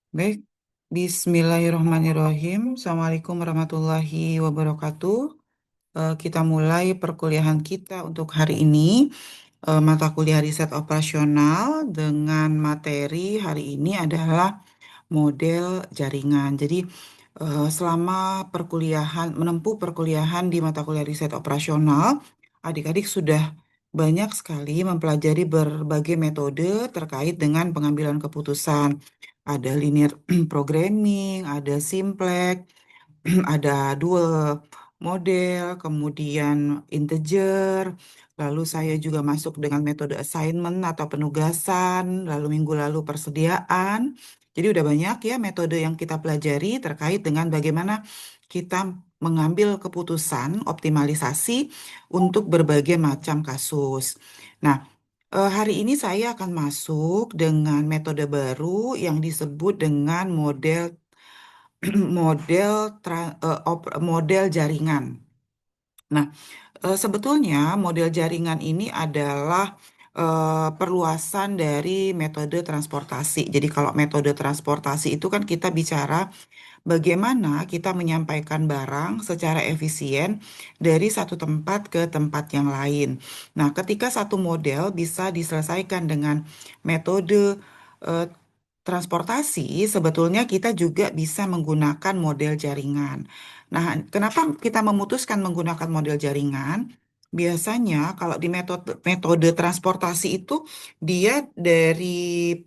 Baik, Bismillahirrahmanirrahim. Assalamualaikum warahmatullahi wabarakatuh. Kita mulai perkuliahan kita untuk hari ini, mata kuliah riset operasional dengan materi hari ini adalah model jaringan. Jadi, selama menempuh perkuliahan di mata kuliah riset operasional, adik-adik sudah banyak sekali mempelajari berbagai metode terkait dengan pengambilan keputusan. Ada linear programming, ada simplex, ada dual model, kemudian integer, lalu saya juga masuk dengan metode assignment atau penugasan, lalu minggu lalu persediaan. Jadi udah banyak ya metode yang kita pelajari terkait dengan bagaimana kita mengambil keputusan optimalisasi untuk berbagai macam kasus. Nah, hari ini saya akan masuk dengan metode baru yang disebut dengan model model jaringan. Nah, sebetulnya model jaringan ini adalah perluasan dari metode transportasi. Jadi kalau metode transportasi itu kan kita bicara bagaimana kita menyampaikan barang secara efisien dari satu tempat ke tempat yang lain. Nah, ketika satu model bisa diselesaikan dengan metode eh, transportasi, sebetulnya kita juga bisa menggunakan model jaringan. Nah, kenapa kita memutuskan menggunakan model jaringan? Biasanya kalau di metode transportasi itu dia dari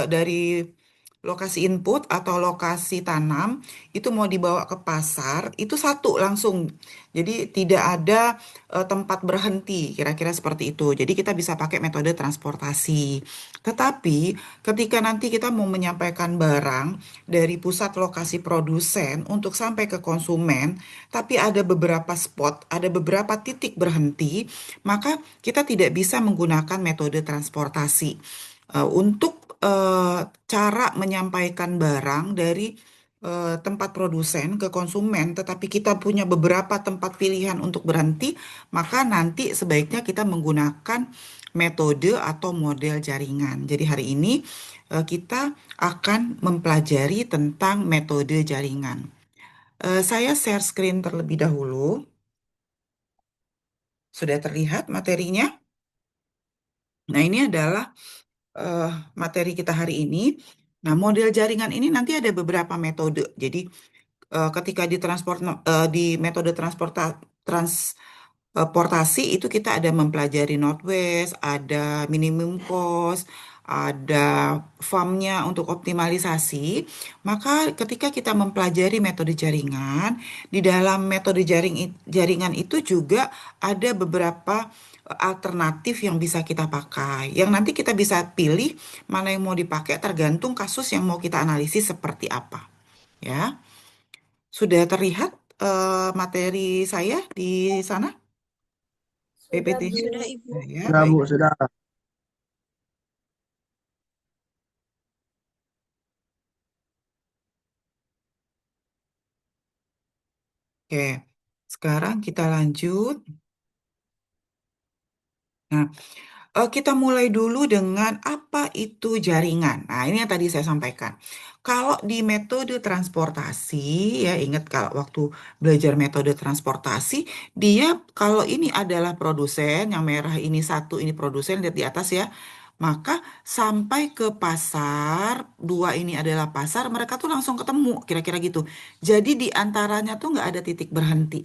dari lokasi input atau lokasi tanam itu mau dibawa ke pasar itu satu langsung. Jadi tidak ada tempat berhenti, kira-kira seperti itu. Jadi kita bisa pakai metode transportasi. Tetapi ketika nanti kita mau menyampaikan barang dari pusat lokasi produsen untuk sampai ke konsumen, tapi ada beberapa spot, ada beberapa titik berhenti, maka kita tidak bisa menggunakan metode transportasi. Untuk cara menyampaikan barang dari tempat produsen ke konsumen, tetapi kita punya beberapa tempat pilihan untuk berhenti, maka nanti sebaiknya kita menggunakan metode atau model jaringan. Jadi hari ini kita akan mempelajari tentang metode jaringan. Saya share screen terlebih dahulu. Sudah terlihat materinya? Nah, ini adalah eh, materi kita hari ini. Nah, model jaringan ini nanti ada beberapa metode. Jadi, ketika di metode transportasi itu kita ada mempelajari Northwest, ada minimum cost, ada farmnya untuk optimalisasi. Maka ketika kita mempelajari metode jaringan, di dalam metode jaringan itu juga ada beberapa alternatif yang bisa kita pakai. Yang nanti kita bisa pilih mana yang mau dipakai tergantung kasus yang mau kita analisis seperti apa. Ya, sudah terlihat materi saya di sana? Sudah, PPT-nya. Bu. Sudah, Ibu. Nah, ya, Sudah, baik. Bu, sudah. Oke, sekarang kita lanjut. Nah, kita mulai dulu dengan apa itu jaringan. Nah, ini yang tadi saya sampaikan. Kalau di metode transportasi, ya ingat kalau waktu belajar metode transportasi, dia kalau ini adalah produsen, yang merah ini satu, ini produsen, lihat di atas ya. Maka sampai ke pasar, dua ini adalah pasar, mereka tuh langsung ketemu, kira-kira gitu. Jadi di antaranya tuh nggak ada titik berhenti.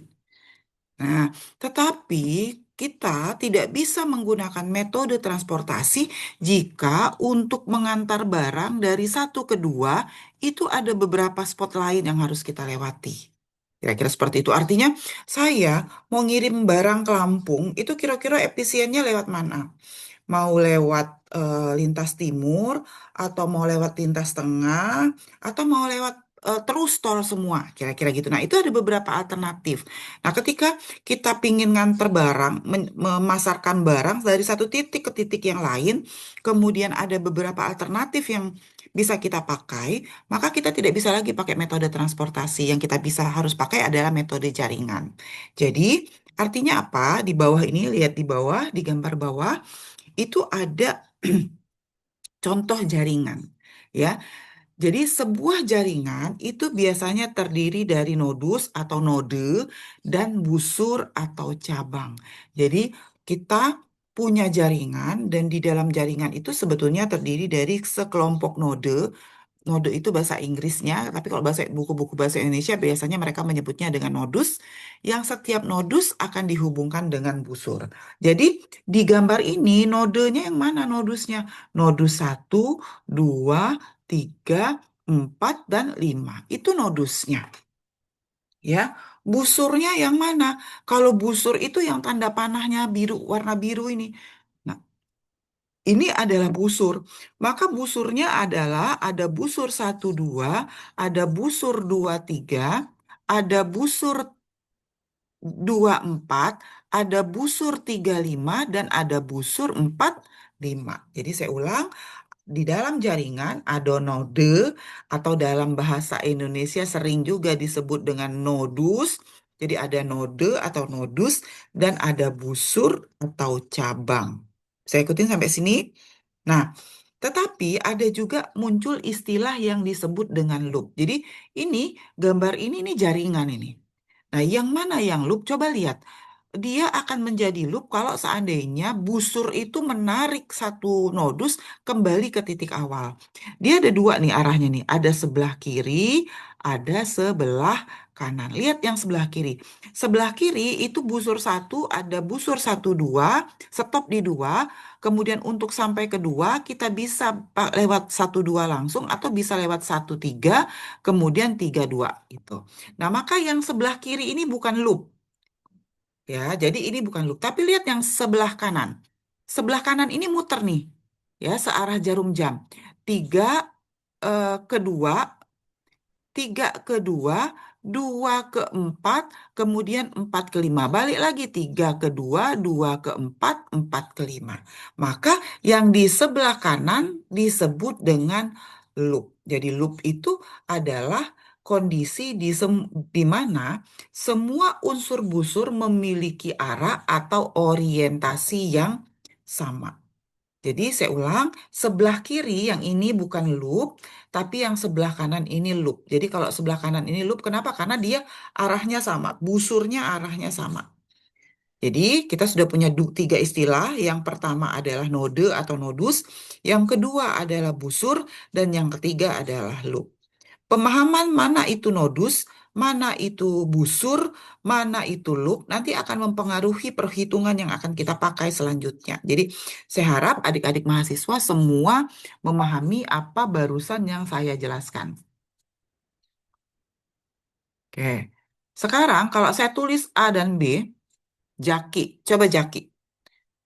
Nah, tetapi kita tidak bisa menggunakan metode transportasi jika untuk mengantar barang dari satu ke dua itu ada beberapa spot lain yang harus kita lewati. Kira-kira seperti itu. Artinya, saya mau ngirim barang ke Lampung, itu kira-kira efisiennya lewat mana? Mau lewat lintas timur, atau mau lewat lintas tengah, atau mau lewat terus tol semua, kira-kira gitu. Nah, itu ada beberapa alternatif. Nah, ketika kita pingin nganter barang, memasarkan barang dari satu titik ke titik yang lain, kemudian ada beberapa alternatif yang bisa kita pakai, maka kita tidak bisa lagi pakai metode transportasi. Yang kita bisa harus pakai adalah metode jaringan. Jadi, artinya apa? Di bawah ini, lihat di bawah, di gambar bawah, itu ada contoh jaringan. Ya, Jadi sebuah jaringan itu biasanya terdiri dari nodus atau node dan busur atau cabang. Jadi kita punya jaringan dan di dalam jaringan itu sebetulnya terdiri dari sekelompok node. Node itu bahasa Inggrisnya, tapi kalau bahasa buku-buku bahasa Indonesia biasanya mereka menyebutnya dengan nodus, yang setiap nodus akan dihubungkan dengan busur. Jadi di gambar ini nodenya yang mana nodusnya? Nodus satu, 2, 3, 4, dan 5. Itu nodusnya. Ya, busurnya yang mana? Kalau busur itu yang tanda panahnya biru, warna biru ini. Nah, ini adalah busur. Maka busurnya adalah ada busur satu 2, ada busur 2 3, ada busur 2 4, ada busur 3 5, dan ada busur 4 5. Jadi saya ulang, di dalam jaringan ada node atau dalam bahasa Indonesia sering juga disebut dengan nodus. Jadi ada node atau nodus dan ada busur atau cabang. Saya ikutin sampai sini. Nah, tetapi ada juga muncul istilah yang disebut dengan loop. Jadi ini gambar ini jaringan ini. Nah, yang mana yang loop? Coba lihat. Dia akan menjadi loop kalau seandainya busur itu menarik satu nodus kembali ke titik awal. Dia ada dua nih arahnya nih. Ada sebelah kiri, ada sebelah kanan. Lihat yang sebelah kiri. Sebelah kiri itu busur satu, ada busur satu dua, stop di dua. Kemudian untuk sampai ke dua, kita bisa lewat satu dua langsung atau bisa lewat satu tiga, kemudian tiga dua gitu. Nah, maka yang sebelah kiri ini bukan loop. Ya, jadi ini bukan loop. Tapi lihat yang sebelah kanan. Sebelah kanan ini muter nih. Ya, searah jarum jam. Tiga kedua, tiga kedua, dua keempat, kemudian empat kelima. Balik lagi, tiga kedua, dua keempat, empat kelima. Maka yang di sebelah kanan disebut dengan loop. Jadi loop itu adalah kondisi di mana semua unsur busur memiliki arah atau orientasi yang sama. Jadi saya ulang, sebelah kiri yang ini bukan loop, tapi yang sebelah kanan ini loop. Jadi kalau sebelah kanan ini loop, kenapa? Karena dia arahnya sama, busurnya arahnya sama. Jadi kita sudah punya tiga istilah. Yang pertama adalah node atau nodus, yang kedua adalah busur, dan yang ketiga adalah loop. Pemahaman mana itu nodus, mana itu busur, mana itu loop, nanti akan mempengaruhi perhitungan yang akan kita pakai selanjutnya. Jadi, saya harap adik-adik mahasiswa semua memahami apa barusan yang saya jelaskan. Oke. Sekarang, kalau saya tulis A dan B, Jaki. Coba Jaki.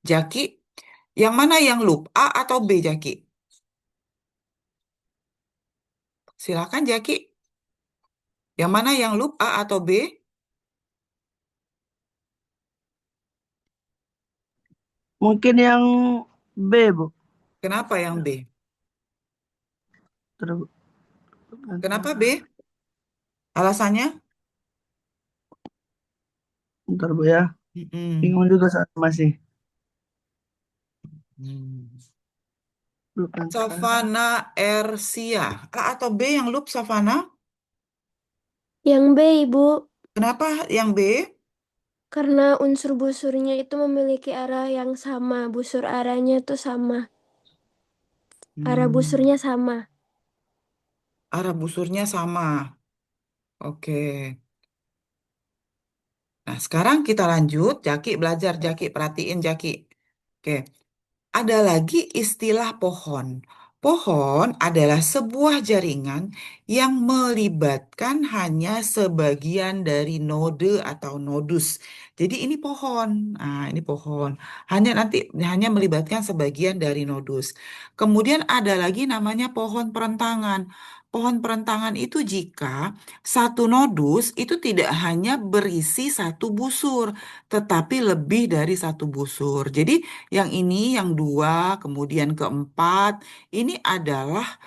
Jaki, yang mana yang loop? A atau B, Jaki? Silakan, Jaki. Yang mana yang loop, A atau B? Mungkin yang B, Bu. Kenapa yang B? Ter- Kenapa B? Alasannya? Bentar, Bu ya. Mm-mm. Bingung juga saya masih. Hmm. Bukan sekarang. Savana Ersia. A atau B yang loop Savana? Yang B, Ibu, Kenapa yang B? karena unsur busurnya itu memiliki arah yang sama. Busur arahnya itu sama. Arah Hmm, busurnya sama. arah busurnya sama. Oke. Nah, sekarang kita lanjut. Jaki belajar, Jaki perhatiin Jaki. Oke. Ada lagi istilah pohon. Pohon adalah sebuah jaringan yang melibatkan hanya sebagian dari node atau nodus. Jadi ini pohon. Nah, ini pohon. Hanya melibatkan sebagian dari nodus. Kemudian ada lagi namanya pohon perentangan. Pohon perentangan itu jika satu nodus itu tidak hanya berisi satu busur, tetapi lebih dari satu busur. Jadi yang ini, yang dua, kemudian keempat, ini adalah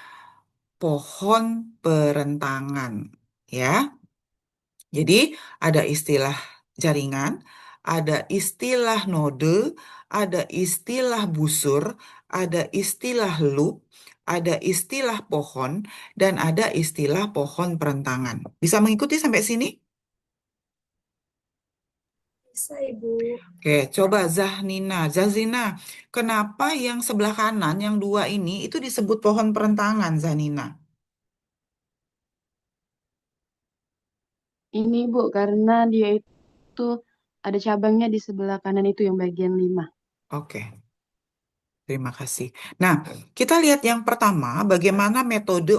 pohon perentangan, ya. Jadi ada istilah jaringan, ada istilah node, ada istilah busur, ada istilah loop, ada istilah pohon, dan ada istilah pohon perentangan. Bisa mengikuti sampai sini? Bisa, Ibu. Oke, coba Zahnina. Zazina, kenapa yang sebelah kanan, yang dua ini, itu disebut pohon perentangan, Zahnina? Ini Bu, karena dia itu ada cabangnya di sebelah kanan itu yang bagian 5. Oke. Terima kasih. Nah, kita lihat yang pertama, bagaimana metode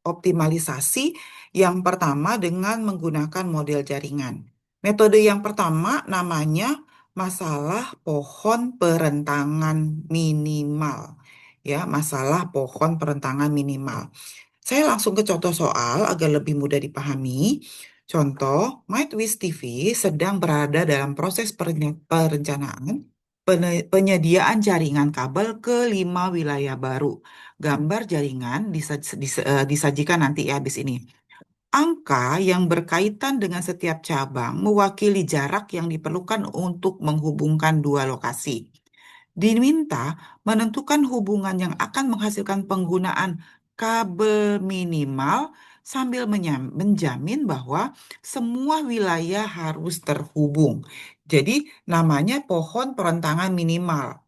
optimalisasi yang pertama dengan menggunakan model jaringan. Metode yang pertama namanya masalah pohon perentangan minimal. Ya, masalah pohon perentangan minimal. Saya langsung ke contoh soal agar lebih mudah dipahami. Contoh, MindWiz TV sedang berada dalam proses perencanaan penyediaan jaringan kabel ke 5 wilayah baru. Gambar jaringan disajikan nanti ya habis ini. Angka yang berkaitan dengan setiap cabang mewakili jarak yang diperlukan untuk menghubungkan dua lokasi. Diminta menentukan hubungan yang akan menghasilkan penggunaan kabel minimal sambil menjamin bahwa semua wilayah harus terhubung. Jadi namanya pohon perentangan minimal.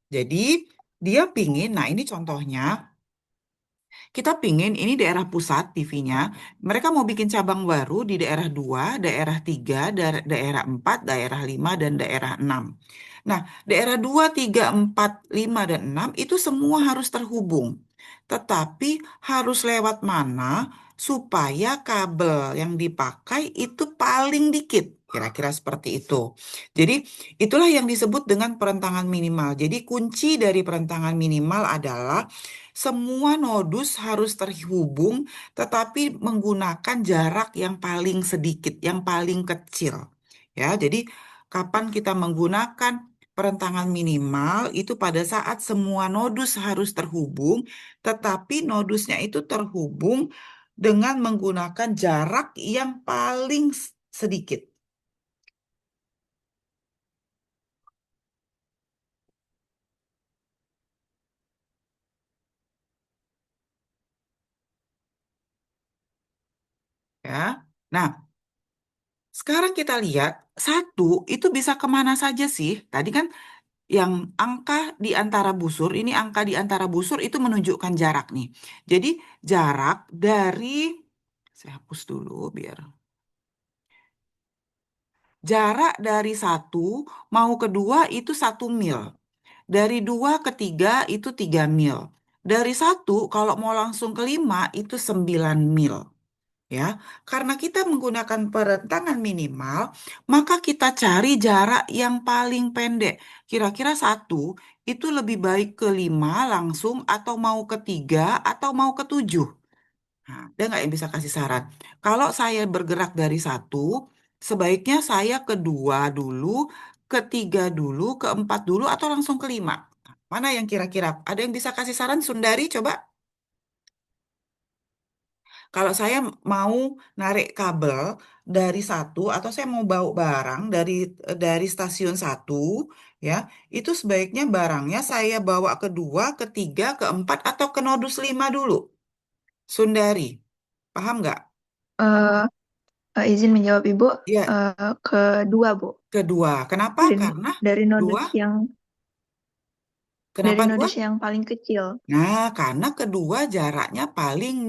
Jadi dia pingin, nah ini contohnya, kita pingin ini daerah pusat TV-nya, mereka mau bikin cabang baru di daerah 2, daerah 3, daerah 4, daerah 5, dan daerah 6. Nah, daerah 2, 3, 4, 5, dan 6 itu semua harus terhubung. Tetapi harus lewat mana supaya kabel yang dipakai itu paling dikit. Kira-kira seperti itu. Jadi, itulah yang disebut dengan perentangan minimal. Jadi, kunci dari perentangan minimal adalah semua nodus harus terhubung, tetapi menggunakan jarak yang paling sedikit, yang paling kecil. Ya, jadi kapan kita menggunakan perentangan minimal itu pada saat semua nodus harus terhubung, tetapi nodusnya itu terhubung dengan menggunakan jarak yang paling sedikit. Ya, nah sekarang kita lihat satu itu bisa kemana saja sih? Tadi kan yang angka di antara busur, ini angka di antara busur itu menunjukkan jarak nih. Jadi jarak dari, saya hapus dulu biar. Jarak dari 1 mau ke 2 itu 1 mil. Dari 2 ke 3 itu 3 mil. Dari 1 kalau mau langsung ke 5 itu 9 mil. Ya, karena kita menggunakan perentangan minimal, maka kita cari jarak yang paling pendek. Kira-kira 1 itu lebih baik ke 5 langsung atau mau ke 3 atau mau ke 7. Nah, ada nggak yang bisa kasih saran? Kalau saya bergerak dari 1, sebaiknya saya ke 2 dulu, ke 3 dulu, ke 4 dulu, atau langsung ke 5. Mana yang kira-kira? Ada yang bisa kasih saran, Sundari? Coba. Kalau saya mau narik kabel dari 1 atau saya mau bawa barang dari stasiun 1, ya, itu sebaiknya barangnya saya bawa ke 2, ke 3, ke 4 atau ke nodus 5 dulu. Sundari, paham nggak? Eh, izin menjawab Ibu, Ya, kedua Bu, kedua. Kenapa? dari Karena dari dua. nodus yang Kenapa dua? paling kecil. Nah, karena kedua jaraknya paling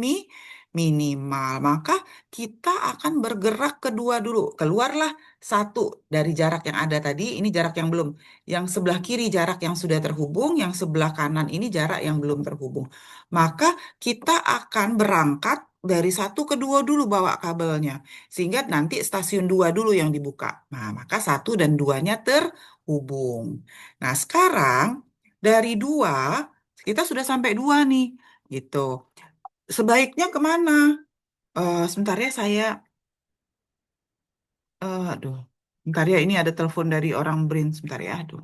minimal, maka kita akan bergerak kedua dulu. Keluarlah 1 dari jarak yang ada tadi, ini jarak yang belum. Yang sebelah kiri jarak yang sudah terhubung, yang sebelah kanan ini jarak yang belum terhubung. Maka kita akan berangkat dari 1 ke 2 dulu bawa kabelnya. Sehingga nanti stasiun 2 dulu yang dibuka. Nah, maka 1 dan 2-nya terhubung. Nah, sekarang dari 2 kita sudah sampai 2 nih, gitu. Sebaiknya kemana? Sebentar ya saya, aduh, sebentar ya ini ada telepon dari orang BRIN, sebentar ya, aduh.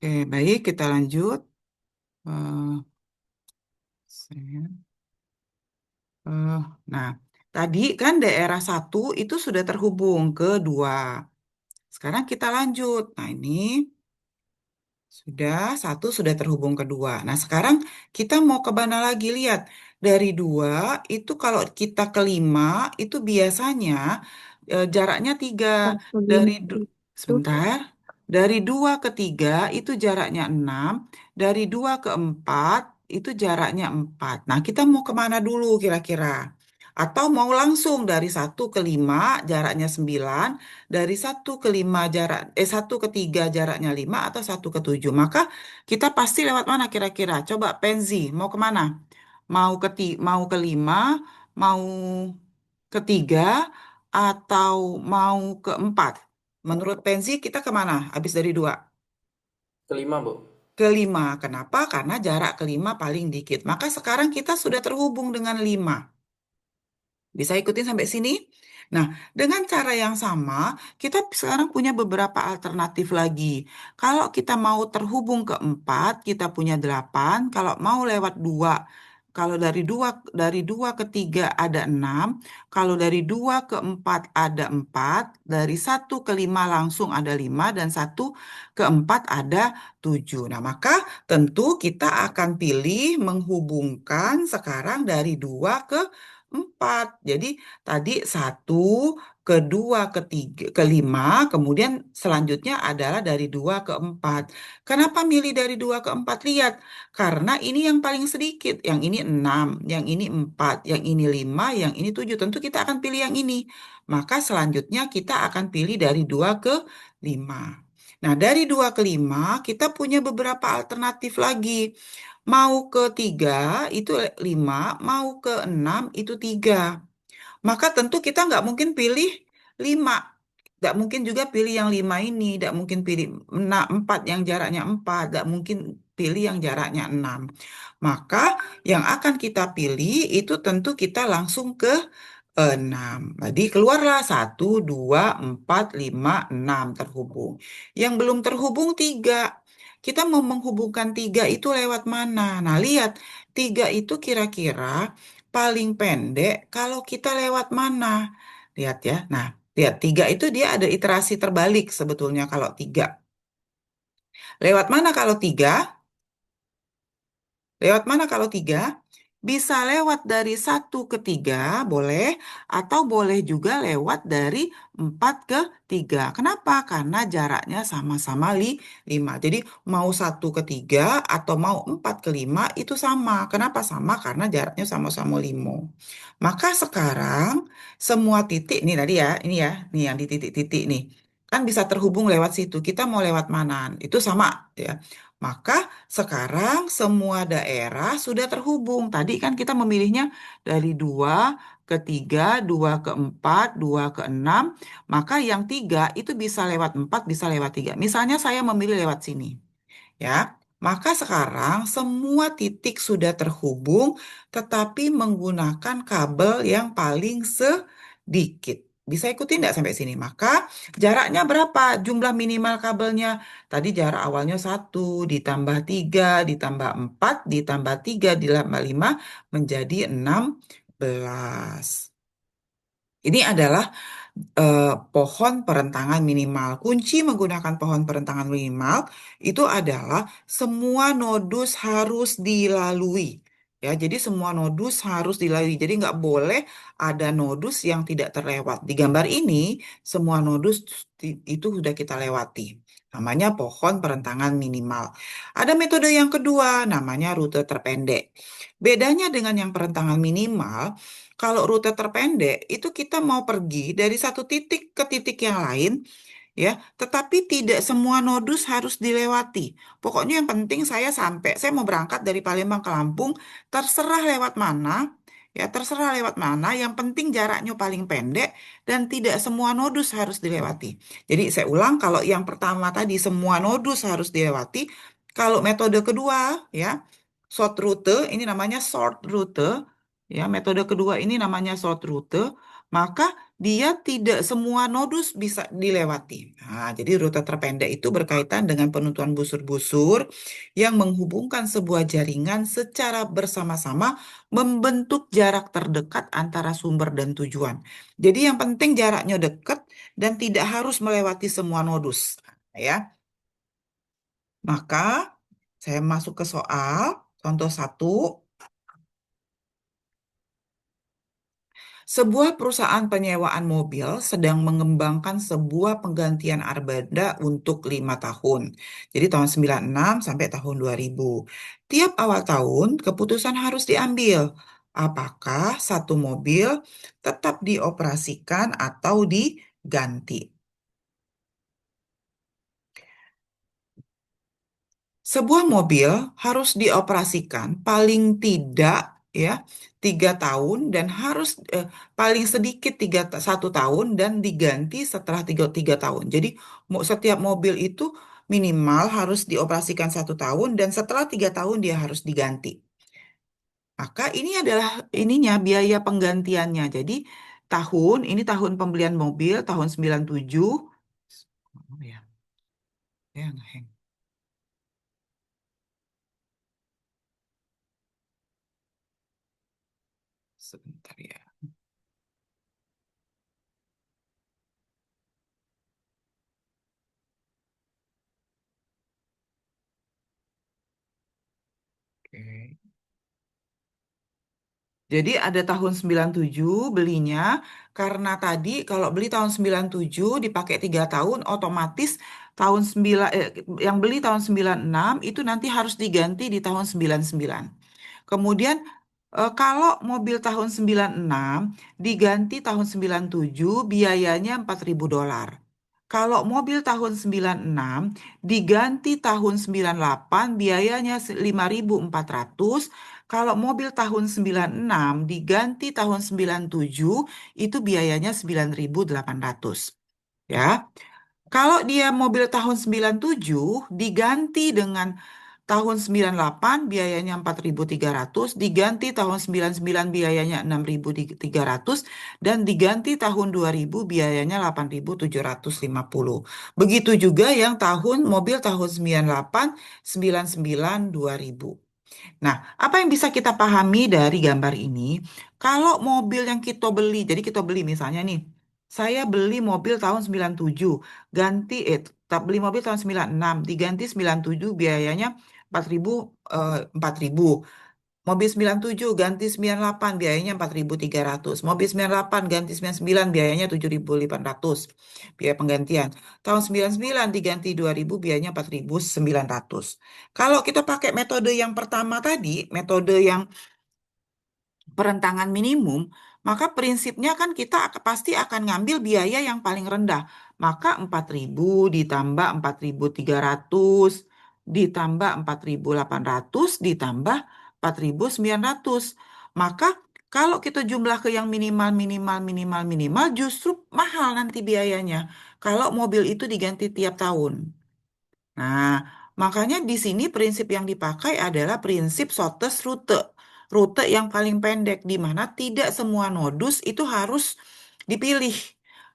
Oke, baik, kita lanjut. Eh, saya- eh, nah, tadi kan daerah 1 itu sudah terhubung ke 2. Sekarang kita lanjut. Nah, ini sudah 1 sudah terhubung ke 2. Nah, sekarang kita mau ke mana lagi? Lihat, dari 2 itu kalau kita ke 5 itu biasanya jaraknya 3. Satu Dari lima itu sebentar. Dari 2 ke 3 itu jaraknya 6. Dari 2 ke 4 itu jaraknya 4. Nah, kita mau kemana dulu kira-kira? Atau mau langsung dari 1 ke 5 jaraknya 9, dari 1 ke 3 jaraknya 5 atau 1 ke 7. Maka kita pasti lewat mana kira-kira? Coba Penzi, mau kemana? Mau ke 5, mau ke 3, atau mau ke 4? Menurut Penzi kita kemana habis dari 2? Kelima, Bu. Ke 5. Kenapa? Karena jarak ke 5 paling dikit. Maka sekarang kita sudah terhubung dengan 5. Bisa ikutin sampai sini? Nah, dengan cara yang sama, kita sekarang punya beberapa alternatif lagi. Kalau kita mau terhubung ke 4, kita punya 8. Kalau mau lewat 2, kalau dari 2 ke 3 ada 6. Kalau dari 2 ke 4 ada 4. Dari 1 ke 5 langsung ada 5. Dan 1 ke 4 ada 7. Nah, maka tentu kita akan pilih menghubungkan sekarang dari 2 ke 4. Jadi tadi 1, kedua, ketiga, kelima, kemudian selanjutnya adalah dari 2 ke 4. Kenapa milih dari 2 ke 4? Lihat, karena ini yang paling sedikit. Yang ini 6, yang ini 4, yang ini 5, yang ini 7. Tentu kita akan pilih yang ini. Maka selanjutnya kita akan pilih dari 2 ke 5. Nah, dari 2 ke 5, kita punya beberapa alternatif lagi. Mau ke 3 itu 5, mau ke 6 itu 3. Maka tentu kita nggak mungkin pilih 5. Nggak mungkin juga pilih yang 5 ini. Nggak mungkin pilih 4 yang jaraknya 4. Nggak mungkin pilih yang jaraknya 6. Maka yang akan kita pilih itu tentu kita langsung ke 6. Jadi keluarlah 1, 2, 4, 5, 6 terhubung. Yang belum terhubung 3. Kita mau menghubungkan 3 itu lewat mana? Nah, lihat. 3 itu kira-kira paling pendek kalau kita lewat mana? Lihat ya. Nah, lihat 3 itu dia ada iterasi terbalik sebetulnya kalau 3. Lewat mana kalau 3? Lewat mana kalau 3? Bisa lewat dari 1 ke 3, boleh. Atau boleh juga lewat dari 4 ke 3. Kenapa? Karena jaraknya sama-sama 5. Jadi mau 1 ke 3 atau mau 4 ke 5 itu sama. Kenapa sama? Karena jaraknya sama-sama 5. Maka sekarang semua titik, nih tadi ya, ini ya, nih yang di titik-titik nih. Kan bisa terhubung lewat situ. Kita mau lewat mana? Itu sama ya. Maka sekarang semua daerah sudah terhubung. Tadi kan kita memilihnya dari 2 ke 3, 2 ke 4, 2 ke 6. Maka yang 3 itu bisa lewat 4, bisa lewat 3. Misalnya saya memilih lewat sini. Ya, maka sekarang semua titik sudah terhubung, tetapi menggunakan kabel yang paling sedikit. Bisa ikuti nggak sampai sini? Maka jaraknya berapa? Jumlah minimal kabelnya. Tadi jarak awalnya 1, ditambah 3, ditambah 4, ditambah 3, ditambah 5, menjadi 16. Ini adalah pohon perentangan minimal. Kunci menggunakan pohon perentangan minimal itu adalah semua nodus harus dilalui. Ya, jadi semua nodus harus dilalui. Jadi nggak boleh ada nodus yang tidak terlewat. Di gambar ini, semua nodus itu sudah kita lewati. Namanya pohon perentangan minimal. Ada metode yang kedua, namanya rute terpendek. Bedanya dengan yang perentangan minimal, kalau rute terpendek itu kita mau pergi dari satu titik ke titik yang lain, ya, tetapi tidak semua nodus harus dilewati. Pokoknya yang penting saya mau berangkat dari Palembang ke Lampung, terserah lewat mana, ya, terserah lewat mana, yang penting jaraknya paling pendek dan tidak semua nodus harus dilewati. Jadi saya ulang, kalau yang pertama tadi semua nodus harus dilewati, kalau metode kedua, ya, short rute, ini namanya short rute. Ya, metode kedua ini namanya short rute. Maka dia tidak semua nodus bisa dilewati. Nah, jadi rute terpendek itu berkaitan dengan penentuan busur-busur yang menghubungkan sebuah jaringan secara bersama-sama membentuk jarak terdekat antara sumber dan tujuan. Jadi yang penting jaraknya dekat dan tidak harus melewati semua nodus. Ya, maka saya masuk ke soal contoh 1. Sebuah perusahaan penyewaan mobil sedang mengembangkan sebuah penggantian armada untuk 5 tahun. Jadi tahun 96 sampai tahun 2000. Tiap awal tahun keputusan harus diambil. Apakah satu mobil tetap dioperasikan atau diganti? Sebuah mobil harus dioperasikan paling tidak ya 3 tahun dan harus paling sedikit 1 tahun dan diganti setelah tiga tahun. Jadi setiap mobil itu minimal harus dioperasikan 1 tahun dan setelah 3 tahun dia harus diganti. Maka ini adalah ininya biaya penggantiannya. Jadi ini tahun pembelian mobil tahun 97. Oh ya, ya ngeheng. Sebentar ya. Oke. Jadi ada tahun 97 belinya, karena tadi kalau beli tahun 97 dipakai 3 tahun, otomatis tahun 9, yang beli tahun 96 itu nanti harus diganti di tahun 99. Kemudian kalau mobil tahun 96 diganti tahun 97 biayanya $4.000. Kalau mobil tahun 96 diganti tahun 98 biayanya 5.400. Kalau mobil tahun 96 diganti tahun 97 itu biayanya 9.800. Ya. Kalau dia mobil tahun 97 diganti dengan tahun 98 biayanya 4.300, diganti tahun 99 biayanya 6.300 dan diganti tahun 2000 biayanya 8.750. Begitu juga yang mobil tahun 98, 99, 2000. Nah, apa yang bisa kita pahami dari gambar ini? Kalau mobil yang kita beli, jadi kita beli misalnya nih, saya beli mobil tahun 97, beli mobil tahun 96, diganti 97 biayanya 4.000, 4.000. Mobil 97 ganti 98 biayanya 4.300. Mobil 98 ganti 99 biayanya 7.800. Biaya penggantian. Tahun 99 diganti 2000 biayanya 4.900. Kalau kita pakai metode yang pertama tadi, metode yang perentangan minimum, maka prinsipnya kan kita pasti akan ngambil biaya yang paling rendah. Maka 4.000 ditambah 4.300 ditambah 4.800 ditambah 4.900. Maka kalau kita jumlah ke yang minimal, minimal, minimal, minimal, justru mahal nanti biayanya. Kalau mobil itu diganti tiap tahun. Nah, makanya di sini prinsip yang dipakai adalah prinsip shortest route. Rute yang paling pendek, di mana tidak semua nodus itu harus dipilih.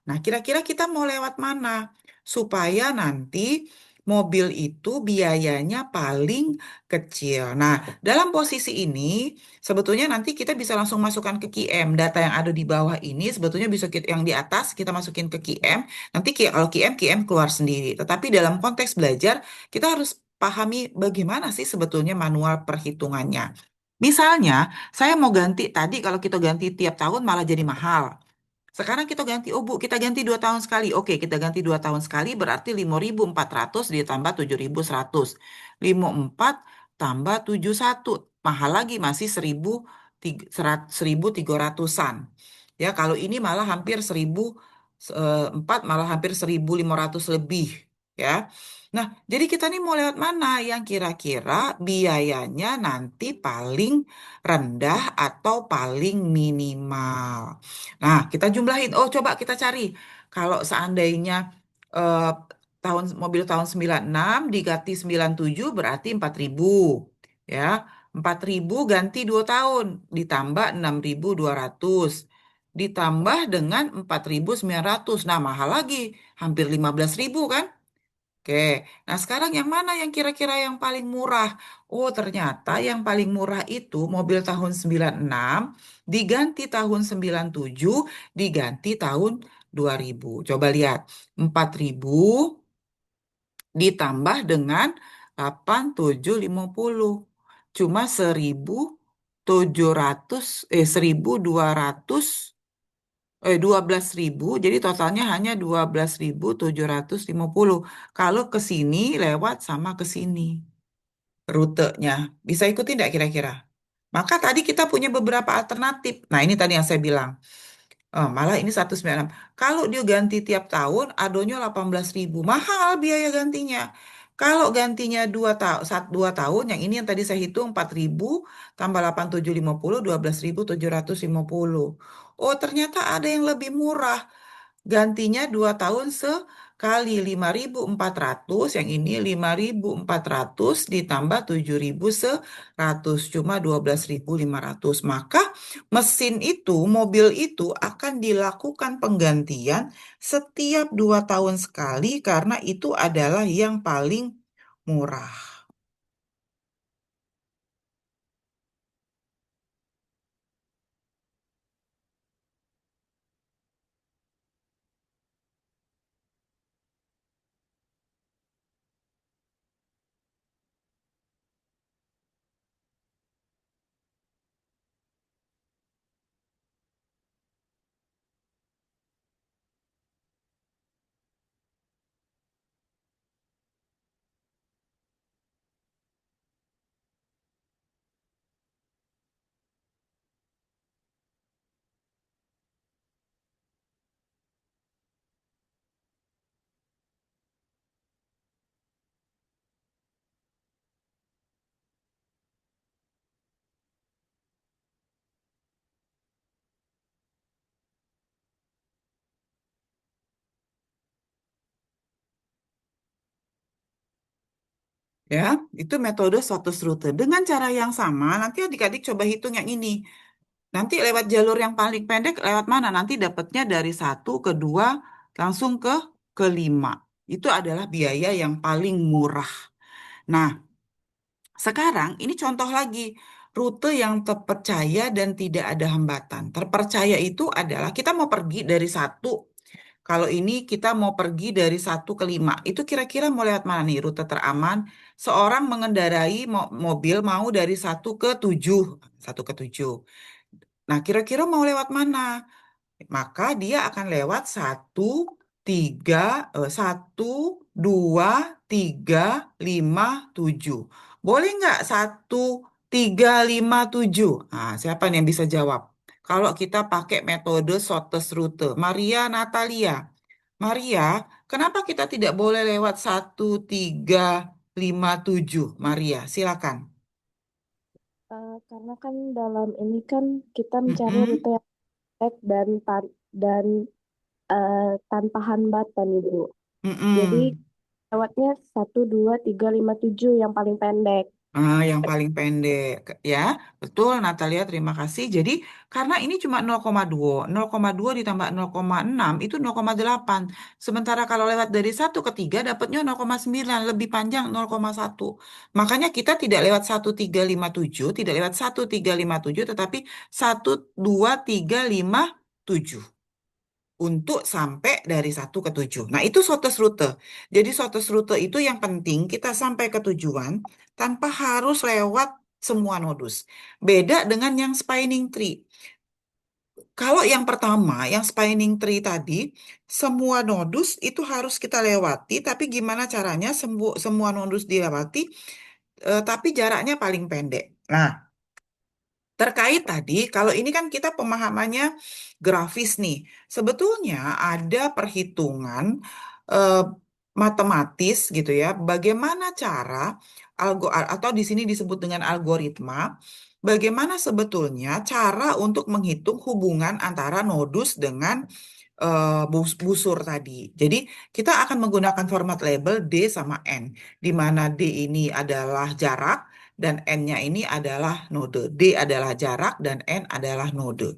Nah, kira-kira kita mau lewat mana? Supaya nanti mobil itu biayanya paling kecil. Nah, dalam posisi ini, sebetulnya nanti kita bisa langsung masukkan ke QM. Data yang ada di bawah ini sebetulnya bisa yang di atas kita masukin ke QM. Nanti kalau QM keluar sendiri. Tetapi dalam konteks belajar, kita harus pahami bagaimana sih sebetulnya manual perhitungannya. Misalnya, saya mau ganti tadi kalau kita ganti tiap tahun malah jadi mahal. Sekarang kita ganti, oh Bu, kita ganti 2 tahun sekali. Oke, kita ganti 2 tahun sekali berarti 5.400 ditambah 7.100. 54 tambah 71. Mahal lagi, masih 1.300-an. Ya, kalau ini malah hampir 1.004, malah hampir 1.500 lebih. Ya. Nah, jadi kita nih mau lewat mana yang kira-kira biayanya nanti paling rendah atau paling minimal. Nah, kita jumlahin. Oh, coba kita cari. Kalau seandainya eh, mobil tahun 96 diganti 97 berarti 4.000. Ya, 4.000 ganti 2 tahun ditambah 6.200. ditambah dengan 4.900. Nah, mahal lagi. Hampir 15.000 kan? Oke, nah sekarang yang mana yang kira-kira yang paling murah? Oh, ternyata yang paling murah itu mobil tahun 96 diganti tahun 97 diganti tahun 2000. Coba lihat, 4.000 ditambah dengan 8.750. Cuma 1.700, 12.000, jadi totalnya hanya 12.750. Kalau ke sini lewat sama ke sini rutenya. Bisa ikuti tidak kira-kira? Maka tadi kita punya beberapa alternatif. Nah, ini tadi yang saya bilang. Malah ini 196. Kalau dia ganti tiap tahun, adonya 18.000. Mahal biaya gantinya. Kalau gantinya 2 tahun, yang ini yang tadi saya hitung 4.000 tambah 8.750, 12.750. Oh, ternyata ada yang lebih murah. Gantinya 2 tahun sekali 5.400, yang ini 5.400 ditambah 7.100, cuma 12.500. Maka mesin itu, mobil itu akan dilakukan penggantian setiap 2 tahun sekali karena itu adalah yang paling murah. Ya, itu metode shortest rute. Dengan cara yang sama, nanti adik-adik coba hitung yang ini. Nanti lewat jalur yang paling pendek lewat mana? Nanti dapatnya dari 1 ke 2 langsung ke 5. Itu adalah biaya yang paling murah. Nah, sekarang ini contoh lagi rute yang terpercaya dan tidak ada hambatan. Terpercaya itu adalah kita mau pergi dari 1. Kalau ini kita mau pergi dari 1 ke 5. Itu kira-kira mau lewat mana nih rute teraman? Seorang mengendarai mobil mau dari 1 ke 7. 1 ke 7. Nah, kira-kira mau lewat mana? Maka dia akan lewat 1, 2, 3, 5, 7. Boleh nggak 1, 3, 5, 7? Nah, siapa nih yang bisa jawab? Kalau kita pakai metode shortest rute. Maria Natalia. Maria, kenapa kita tidak boleh lewat 1, 3, 5, 7? Maria, silakan. Karena kan dalam ini kan kita mencari Mm-mm, rute yang pendek dan tanpa hambatan, Ibu. Jadi mm-mm. lewatnya 1, 2, 3, 5, 7 yang paling pendek. Yang paling pendek ya, betul Natalia, terima kasih. Jadi karena ini cuma 0,2, 0,2 ditambah 0,6 itu 0,8. Sementara kalau lewat dari 1 ke 3 dapatnya 0,9, lebih panjang 0,1. Makanya kita tidak lewat 1, 3, 5, 7, tidak lewat 1, 3, 5, 7, tetapi 1, 2, 3, 5, 7 untuk sampai dari 1 ke 7. Nah, itu shortest rute. Jadi shortest rute itu yang penting kita sampai ke tujuan tanpa harus lewat semua nodus. Beda dengan yang spinning tree. Kalau yang pertama, yang spinning tree tadi, semua nodus itu harus kita lewati, tapi gimana caranya semua nodus dilewati, tapi jaraknya paling pendek. Nah, terkait tadi, kalau ini kan kita pemahamannya grafis nih. Sebetulnya ada perhitungan eh, matematis gitu ya. Bagaimana cara atau di sini disebut dengan algoritma. Bagaimana sebetulnya cara untuk menghitung hubungan antara nodus dengan busur tadi. Jadi kita akan menggunakan format label D sama N, di mana D ini adalah jarak dan N-nya ini adalah node. D adalah jarak dan N adalah node.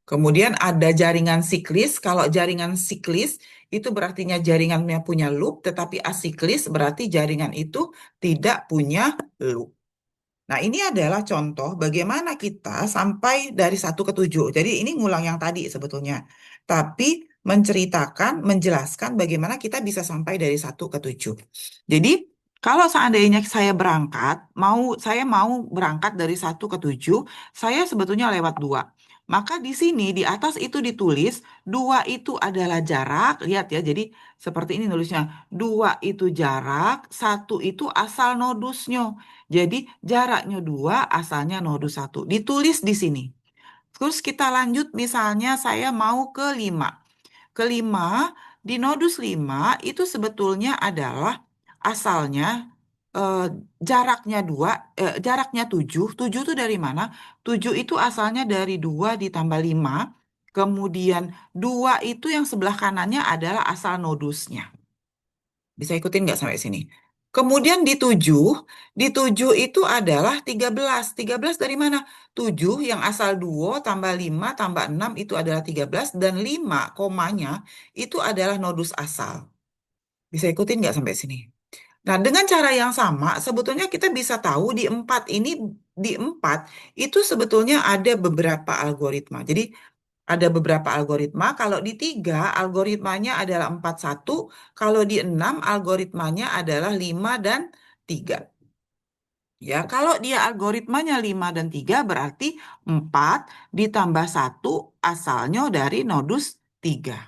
Kemudian ada jaringan siklis. Kalau jaringan siklis itu berartinya jaringannya punya loop, tetapi asiklis berarti jaringan itu tidak punya loop. Nah, ini adalah contoh bagaimana kita sampai dari 1 ke 7. Jadi ini ngulang yang tadi sebetulnya. Tapi menceritakan, menjelaskan bagaimana kita bisa sampai dari 1 ke 7. Jadi kalau seandainya saya mau berangkat dari 1 ke 7, saya sebetulnya lewat 2. Maka di sini di atas itu ditulis 2 itu adalah jarak. Lihat ya, jadi seperti ini nulisnya. 2 itu jarak, 1 itu asal nodusnya. Jadi jaraknya 2, asalnya nodus 1. Ditulis di sini. Terus kita lanjut misalnya saya mau ke 5. Ke 5, di nodus 5 itu sebetulnya adalah asalnya eh, jaraknya 2, jaraknya 7. 7 itu dari mana? 7 itu asalnya dari 2 ditambah 5. Kemudian 2 itu yang sebelah kanannya adalah asal nodusnya. Bisa ikutin nggak sampai sini? Kemudian di tujuh itu adalah 13. 13 dari mana? 7 yang asal duo tambah 5 tambah 6 itu adalah 13. Dan 5 komanya itu adalah nodus asal. Bisa ikutin nggak sampai sini? Nah, dengan cara yang sama, sebetulnya kita bisa tahu di empat itu sebetulnya ada beberapa algoritma. Jadi ada beberapa algoritma. Kalau di 3, algoritmanya adalah 4 1. Kalau di 6, algoritmanya adalah 5 dan 3. Ya, kalau dia algoritmanya 5 dan 3 berarti 4 ditambah 1 asalnya dari nodus 3.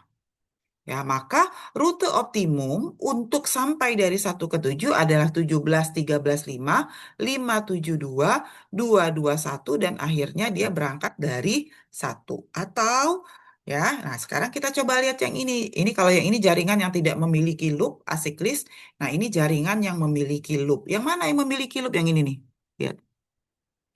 Ya, maka rute optimum untuk sampai dari 1 ke 7 adalah 17 13 5, 5 7 2, 2 2 1, dan akhirnya dia berangkat dari 1. Atau ya, nah sekarang kita coba lihat yang ini. Ini kalau yang ini jaringan yang tidak memiliki loop, asiklis. Nah, ini jaringan yang memiliki loop. Yang mana yang memiliki loop? Yang ini nih. Lihat.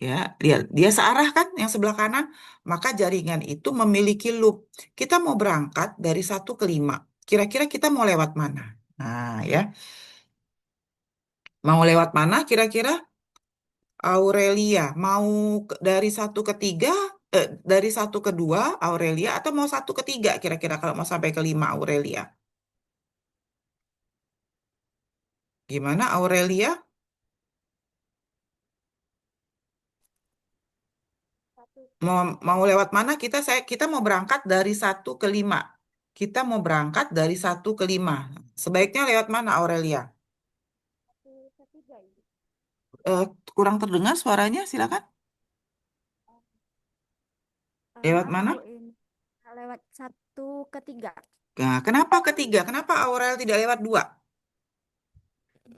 Ya, lihat, dia searah kan yang sebelah kanan, maka jaringan itu memiliki loop. Kita mau berangkat dari 1 ke 5. Kira-kira kita mau lewat mana? Nah, ya. Mau lewat mana kira-kira? Aurelia, mau dari 1 ke 3, dari 1 ke 2 Aurelia, atau mau 1 ke 3 kira-kira kalau mau sampai ke 5 Aurelia? Gimana Aurelia? Mau mau lewat mana kita mau berangkat dari 1 ke 5. Kita mau berangkat dari 1 ke 5. Sebaiknya lewat mana Aurelia? Eh, Kurang terdengar suaranya, silakan. Lewat Maaf mana? Bu, ini lewat 1 ke 3 Nah, kenapa ke 3? Kenapa Aurel tidak lewat 2?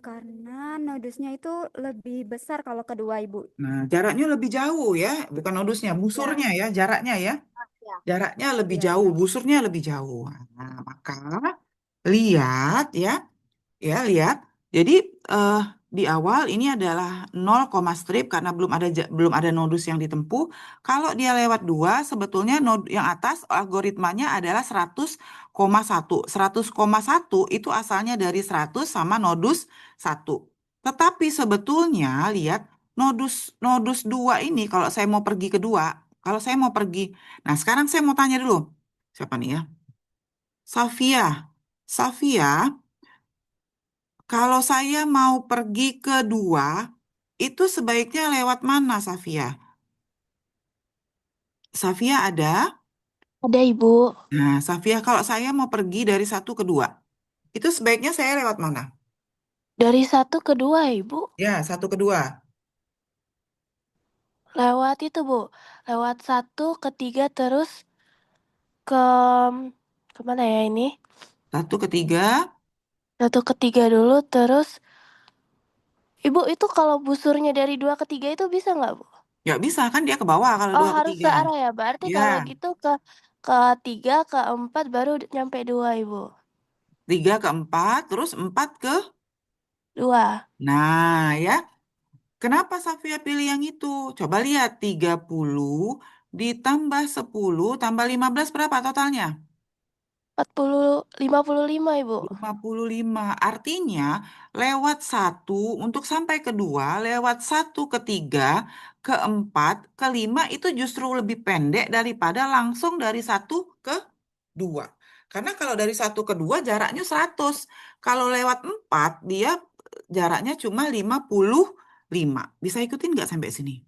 karena nodusnya itu lebih besar kalau kedua Ibu. Nah, jaraknya lebih jauh ya, bukan nodusnya, busurnya ya, jaraknya ya. Ya, Jaraknya lebih iya jauh, benar. busurnya lebih jauh. Nah, maka lihat ya. Ya, lihat. Jadi eh, di awal ini adalah 0, strip karena belum ada nodus yang ditempuh. Kalau dia lewat 2, sebetulnya yang atas algoritmanya adalah 100,1. 100,1 itu asalnya dari 100 sama nodus 1. Tetapi sebetulnya lihat nodus nodus 2 ini kalau saya mau pergi ke 2, kalau saya mau pergi. Nah, sekarang saya mau tanya dulu. Siapa nih ya? Safia. Safia, kalau saya mau pergi ke 2, itu sebaiknya lewat mana, Safia? Safia ada? Ada Ibu. Nah, Safia, kalau saya mau pergi dari 1 ke 2, itu sebaiknya saya lewat mana? Dari 1 ke 2 Ibu. Ya, 1 ke 2. Lewat itu Bu. Lewat 1 ke 3 terus ke kemana ya ini? 1 ke 3, 1 ke 3 dulu terus. Ibu itu kalau busurnya dari 2 ke 3 itu bisa nggak Bu? nggak bisa kan dia ke bawah kalau Oh dua ke harus tiga. searah ya. Berarti Ya, kalau gitu ke 3 ke 4 baru nyampe 2 Ibu. 3 ke 4, terus 4 ke... 2. Nah, ya. Kenapa Safia pilih yang itu? Coba lihat, 30 ditambah 10 tambah 15 berapa totalnya? 55, Ibu. 55. Artinya lewat satu untuk sampai ke dua, lewat satu ke tiga, ke empat, ke lima itu justru lebih pendek daripada langsung dari satu ke dua. Karena kalau dari satu ke dua jaraknya 100. Kalau lewat empat dia jaraknya cuma 55. Bisa ikutin nggak sampai sini?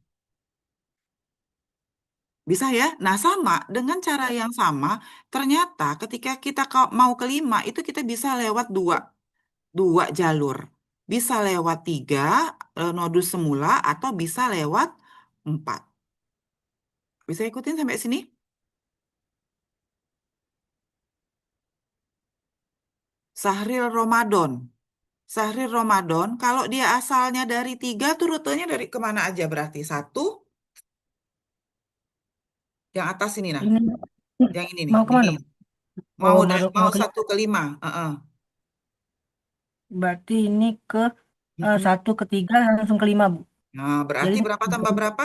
Bisa ya? Nah, sama dengan cara yang sama, ternyata ketika kita mau ke lima itu kita bisa lewat dua jalur. Bisa lewat tiga nodus semula atau bisa lewat empat. Bisa ikutin sampai sini? Sahril Ramadan. Sahril Ramadan, kalau dia asalnya dari tiga tuh rutenya dari kemana aja berarti? Satu, yang atas ini nah. Ini Yang ini nih, mau gini. kemana, Bu? Mau mau Mau ke satu ke lima. Heeh. berarti ini ke Mm-mm. 1 ke 3 langsung ke 5, Bu. Nah, Jadi berarti ini berapa tambah berapa?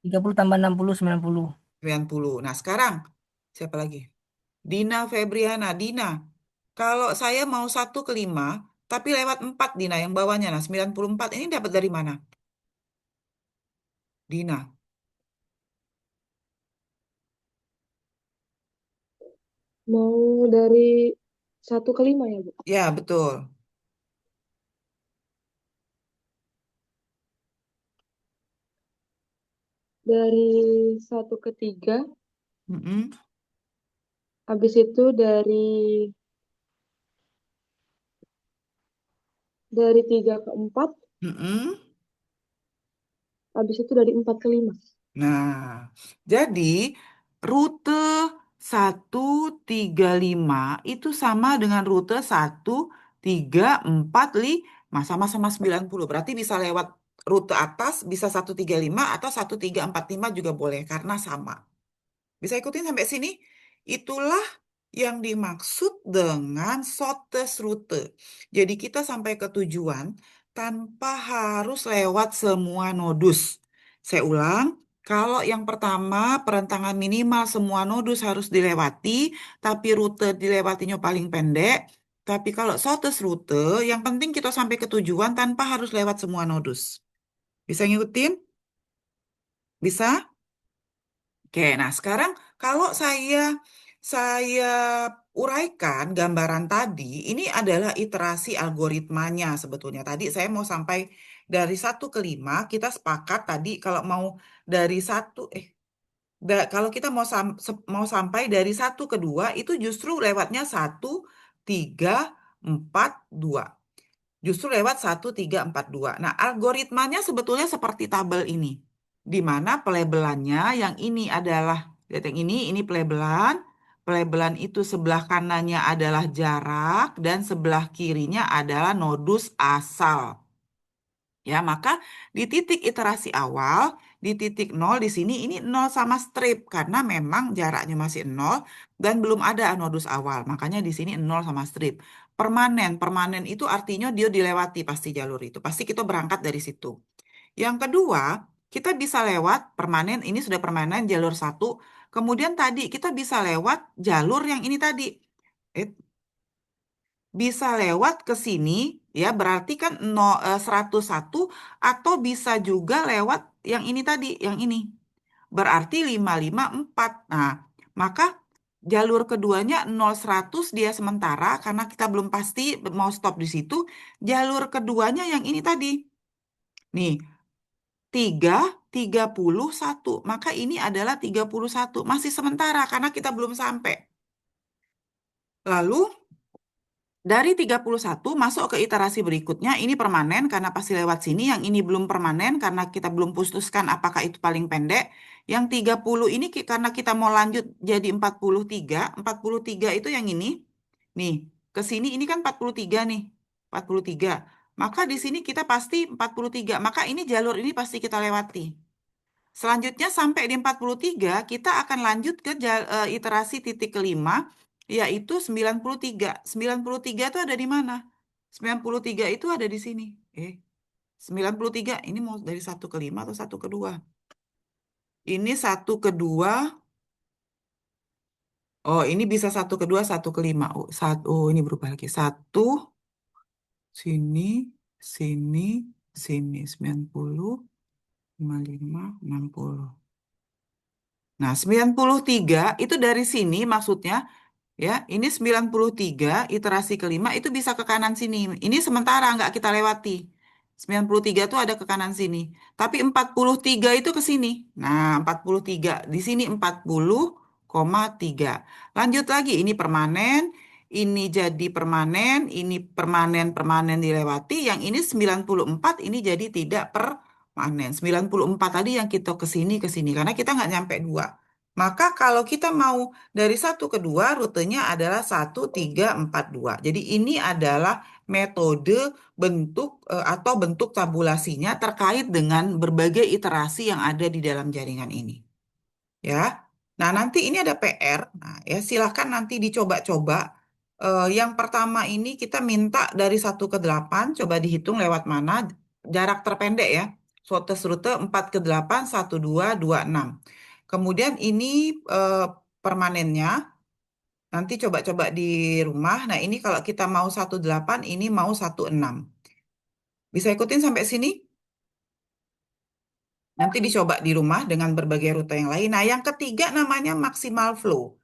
30 tambah 60 90. 90. Nah, sekarang siapa lagi? Dina Febriana. Dina, kalau saya mau satu ke lima, tapi lewat empat Dina yang bawahnya. Nah, 94 ini dapat dari mana? Dina. Mau dari 1 ke 5 ya, Bu? Ya, betul. Dari 1 ke 3, Mm-mm. habis itu dari 3 ke 4, Mm-mm. habis itu dari 4 ke 5. Nah, jadi rute 135 itu sama dengan rute 1345 sama-sama 90. Berarti bisa lewat rute atas, bisa 135 atau 1345 juga boleh karena sama. Bisa ikutin sampai sini? Itulah yang dimaksud dengan shortest rute. Jadi kita sampai ke tujuan tanpa harus lewat semua nodus. Saya ulang, kalau yang pertama perentangan minimal semua nodus harus dilewati, tapi rute dilewatinya paling pendek. Tapi kalau shortest rute, yang penting kita sampai ke tujuan tanpa harus lewat semua nodus. Bisa ngikutin? Bisa? Oke, nah sekarang kalau saya uraikan gambaran tadi, ini adalah iterasi algoritmanya sebetulnya. Tadi saya mau sampai dari satu ke lima, kita sepakat tadi kalau mau dari satu, kalau kita mau sampai dari satu ke dua, itu justru lewatnya satu, tiga, empat, dua. Justru lewat satu 3 4 2. Nah, algoritmanya sebetulnya seperti tabel ini. Di mana pelabelannya yang ini adalah, lihat yang ini pelabelan. Pelabelan itu sebelah kanannya adalah jarak dan sebelah kirinya adalah nodus asal. Ya, maka di titik iterasi awal, di titik 0 di sini ini 0 sama strip karena memang jaraknya masih 0 dan belum ada nodus awal. Makanya di sini 0 sama strip. Permanen, permanen itu artinya dia dilewati pasti jalur itu. Pasti kita berangkat dari situ. Yang kedua, kita bisa lewat permanen, ini sudah permanen jalur satu. Kemudian tadi kita bisa lewat jalur yang ini tadi. Eh, bisa lewat ke sini ya berarti kan 101 atau bisa juga lewat yang ini tadi, yang ini. Berarti 554. Nah, maka jalur keduanya 0100 dia sementara karena kita belum pasti mau stop di situ. Jalur keduanya yang ini tadi. Nih, 31. Maka ini adalah 31. Masih sementara karena kita belum sampai. Lalu dari 31 masuk ke iterasi berikutnya, ini permanen karena pasti lewat sini, yang ini belum permanen karena kita belum putuskan apakah itu paling pendek. Yang 30 ini karena kita mau lanjut jadi 43 itu yang ini. Nih, ke sini ini kan 43 nih, 43. Maka di sini kita pasti 43, maka ini jalur ini pasti kita lewati. Selanjutnya sampai di 43 kita akan lanjut ke iterasi titik kelima, yaitu 93. 93 itu ada di mana? 93 itu ada di sini. 93 ini mau dari satu ke lima atau satu ke dua? Ini satu ke dua. Oh, ini bisa 1 ke 2, 1 ke 5. Oh, ini berubah lagi. 1, sini, sini, sini. 90, 55, 60. Nah, 93 itu dari sini maksudnya. Ya, ini 93 iterasi kelima itu bisa ke kanan sini. Ini sementara nggak kita lewati. 93 itu ada ke kanan sini. Tapi 43 itu ke sini. Nah, 43 di sini 40,3. Lanjut lagi, ini permanen, ini jadi permanen, ini permanen dilewati. Yang ini 94 ini jadi tidak permanen. 94 tadi yang kita ke sini karena kita nggak nyampe 2. Maka kalau kita mau dari 1 ke 2, rutenya adalah 1, 3, 4, 2. Jadi ini adalah metode bentuk atau bentuk tabulasinya terkait dengan berbagai iterasi yang ada di dalam jaringan ini. Ya. Nah, nanti ini ada PR. Nah, ya silakan nanti dicoba-coba. Yang pertama ini kita minta dari 1 ke 8, coba dihitung lewat mana jarak terpendek ya. Suatu rute 4 ke 8, 1, 2, 2, 6. Kemudian ini permanennya, nanti coba-coba di rumah. Nah, ini kalau kita mau 18, ini mau 16. Bisa ikutin sampai sini? Nanti dicoba di rumah dengan berbagai rute yang lain. Nah, yang ketiga namanya maksimal flow.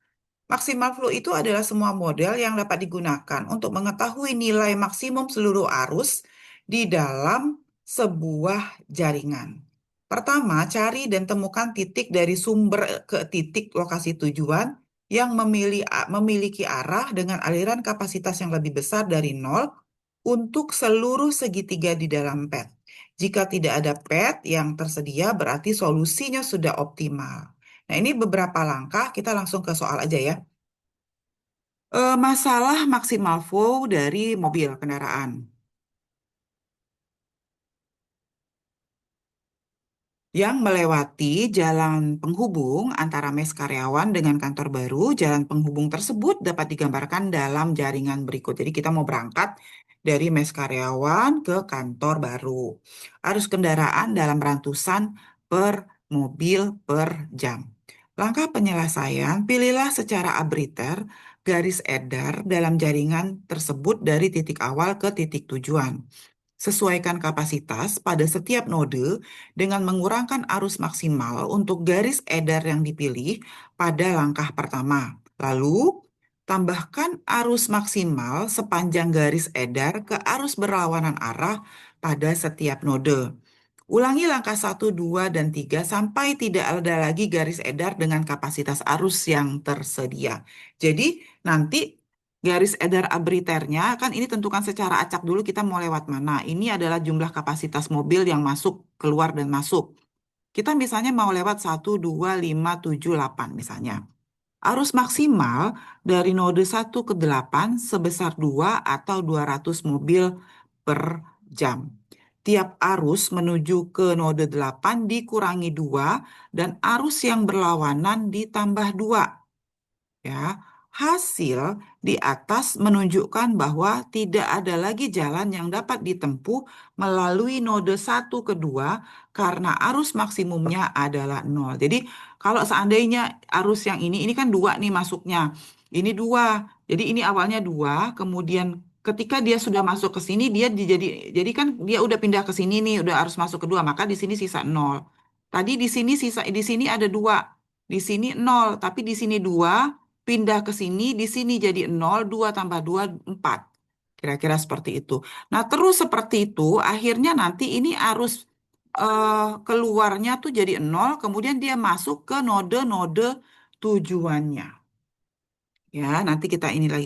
Maksimal flow itu adalah semua model yang dapat digunakan untuk mengetahui nilai maksimum seluruh arus di dalam sebuah jaringan. Pertama, cari dan temukan titik dari sumber ke titik lokasi tujuan yang memiliki arah dengan aliran kapasitas yang lebih besar dari nol untuk seluruh segitiga di dalam pad. Jika tidak ada pad yang tersedia, berarti solusinya sudah optimal. Nah, ini beberapa langkah, kita langsung ke soal aja ya. Masalah maksimal flow dari mobil kendaraan. Yang melewati jalan penghubung antara mes karyawan dengan kantor baru. Jalan penghubung tersebut dapat digambarkan dalam jaringan berikut. Jadi kita mau berangkat dari mes karyawan ke kantor baru. Arus kendaraan dalam rantusan per mobil per jam. Langkah penyelesaian, pilihlah secara arbitrter garis edar dalam jaringan tersebut dari titik awal ke titik tujuan. Sesuaikan kapasitas pada setiap node dengan mengurangkan arus maksimal untuk garis edar yang dipilih pada langkah pertama. Lalu, tambahkan arus maksimal sepanjang garis edar ke arus berlawanan arah pada setiap node. Ulangi langkah 1, 2, dan 3 sampai tidak ada lagi garis edar dengan kapasitas arus yang tersedia. Jadi, nanti garis edar arbitrernya kan ini tentukan secara acak dulu kita mau lewat mana. Ini adalah jumlah kapasitas mobil yang masuk, keluar, dan masuk. Kita misalnya mau lewat 1, 2, 5, 7, 8 misalnya. Arus maksimal dari node 1 ke 8 sebesar 2 atau 200 mobil per jam. Tiap arus menuju ke node 8 dikurangi 2 dan arus yang berlawanan ditambah 2. Ya, hasil di atas menunjukkan bahwa tidak ada lagi jalan yang dapat ditempuh melalui node 1 ke 2 karena arus maksimumnya adalah 0. Jadi kalau seandainya arus yang ini kan 2 nih masuknya. Ini 2. Jadi ini awalnya 2, kemudian ketika dia sudah masuk ke sini dia jadi kan dia udah pindah ke sini nih, udah arus masuk kedua, maka di sini sisa 0. Tadi di sini ada 2. Di sini 0, tapi di sini 2 pindah ke sini, di sini jadi 0, 2 tambah 2, 4. Kira-kira seperti itu. Nah, terus seperti itu, akhirnya nanti ini arus keluarnya tuh jadi 0, kemudian dia masuk ke node-node tujuannya. Ya, nanti kita ini lagi.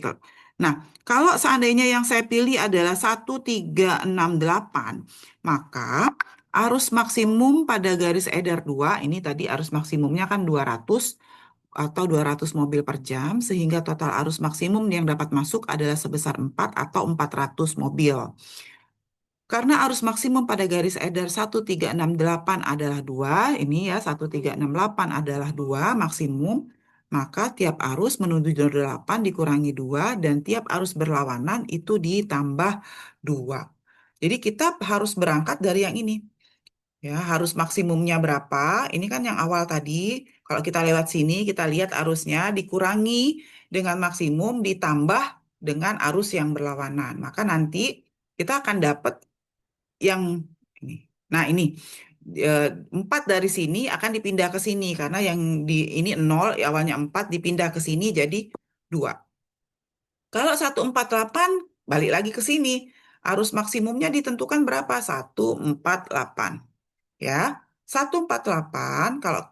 Nah, kalau seandainya yang saya pilih adalah 1, 3, 6, 8, maka arus maksimum pada garis edar 2, ini tadi arus maksimumnya kan 200 atau 200 mobil per jam, sehingga total arus maksimum yang dapat masuk adalah sebesar 4 atau 400 mobil. Karena arus maksimum pada garis edar 1368 adalah 2, ini ya 1368 adalah 2 maksimum, maka tiap arus menuju 8 dikurangi 2 dan tiap arus berlawanan itu ditambah 2. Jadi kita harus berangkat dari yang ini. Ya, harus maksimumnya berapa? Ini kan yang awal tadi. Kalau kita lewat sini, kita lihat arusnya dikurangi dengan maksimum ditambah dengan arus yang berlawanan. Maka nanti kita akan dapat yang ini. Nah, ini 4 dari sini akan dipindah ke sini karena yang di ini 0, awalnya 4 dipindah ke sini jadi 2. Kalau 148 balik lagi ke sini. Arus maksimumnya ditentukan berapa? 148. Ya. 148 kalau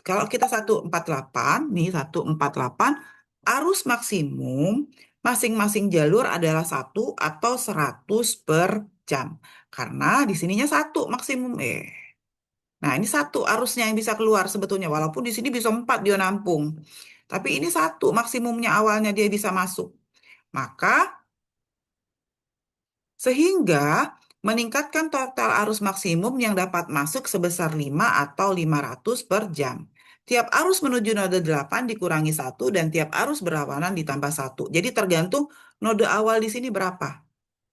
kalau kita 148 nih 148 arus maksimum masing-masing jalur adalah 1 atau 100 per jam. Karena di sininya 1 maksimum. Nah, ini 1 arusnya yang bisa keluar sebetulnya. Walaupun di sini bisa 4 dia nampung. Tapi ini 1 maksimumnya awalnya dia bisa masuk. Maka sehingga meningkatkan total arus maksimum yang dapat masuk sebesar 5 atau 500 per jam. Tiap arus menuju node 8 dikurangi 1 dan tiap arus berlawanan ditambah 1. Jadi tergantung node awal di sini berapa.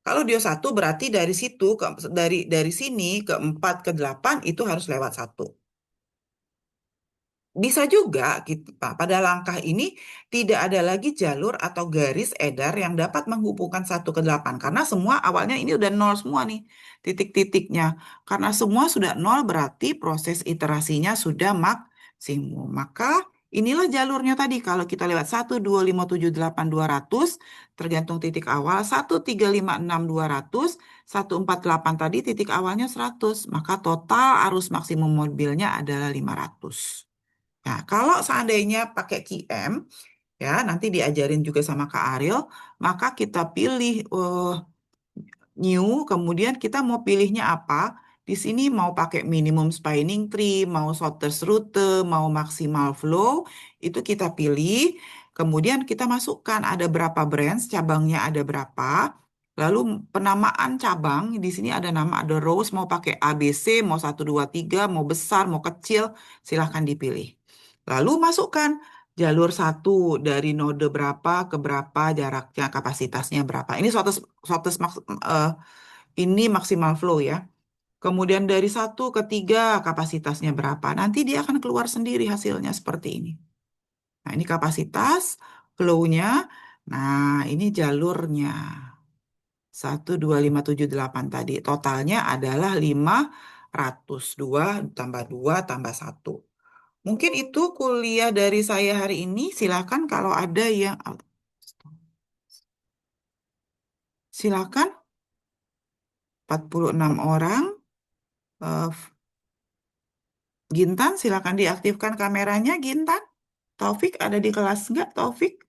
Kalau dia 1 berarti dari situ dari sini ke 4 ke 8 itu harus lewat 1. Bisa juga gitu, Pak. Pada langkah ini tidak ada lagi jalur atau garis edar yang dapat menghubungkan 1 ke 8 karena semua awalnya ini udah 0 semua nih titik-titiknya. Karena semua sudah 0 berarti proses iterasinya sudah maksimum. Maka inilah jalurnya tadi. Kalau kita lewat 1, 2, 5, 7, 8, 200 tergantung titik awal 1, 3, 5, 6, 200 1, 4, 8 tadi titik awalnya 100. Maka total arus maksimum mobilnya adalah 500. Nah, kalau seandainya pakai QM, ya nanti diajarin juga sama Kak Ariel, maka kita pilih new, kemudian kita mau pilihnya apa? Di sini mau pakai minimum spanning tree, mau shortest route, mau maximal flow, itu kita pilih. Kemudian kita masukkan ada berapa branch, cabangnya ada berapa. Lalu penamaan cabang, di sini ada nama, ada rows, mau pakai ABC, mau 1, 2, 3, mau besar, mau kecil, silahkan dipilih. Lalu masukkan jalur 1 dari node berapa ke berapa, jaraknya, kapasitasnya berapa. Ini ini maksimal flow ya. Kemudian dari 1 ke 3 kapasitasnya berapa. Nanti dia akan keluar sendiri hasilnya seperti ini. Nah, ini kapasitas, flow-nya. Nah, ini jalurnya. 1, 2, 5, 7, 8 tadi. Totalnya adalah 500. 2 tambah 2 tambah 1. Mungkin itu kuliah dari saya hari ini. Silakan kalau ada yang... Silakan. 46 orang. Eh, Gintan, silakan diaktifkan kameranya, Gintan. Taufik ada di kelas nggak, Taufik?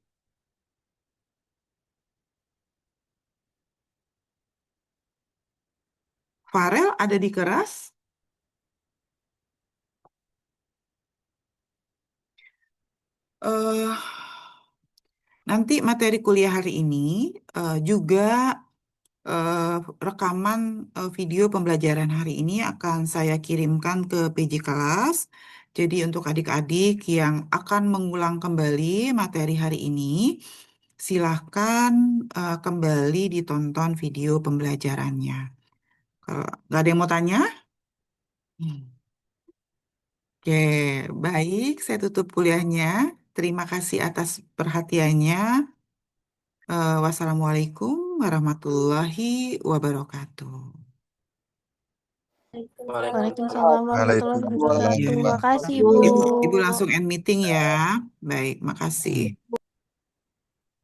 Farel ada di kelas? eh Nanti materi kuliah hari ini juga eh, rekaman video pembelajaran hari ini akan saya kirimkan ke PJ kelas. Jadi untuk adik-adik yang akan mengulang kembali materi hari ini, silahkan kembali ditonton video pembelajarannya. Kalau nggak ada yang mau tanya? Hmm. Oke, baik. Saya tutup kuliahnya. Terima kasih atas perhatiannya. Wassalamualaikum warahmatullahi wabarakatuh. Waalaikumsalam warahmatullahi Waalaikumsalam wabarakatuh. Ya, Makasih, Bu. Ibu. Ibu langsung end meeting ya. Baik, makasih.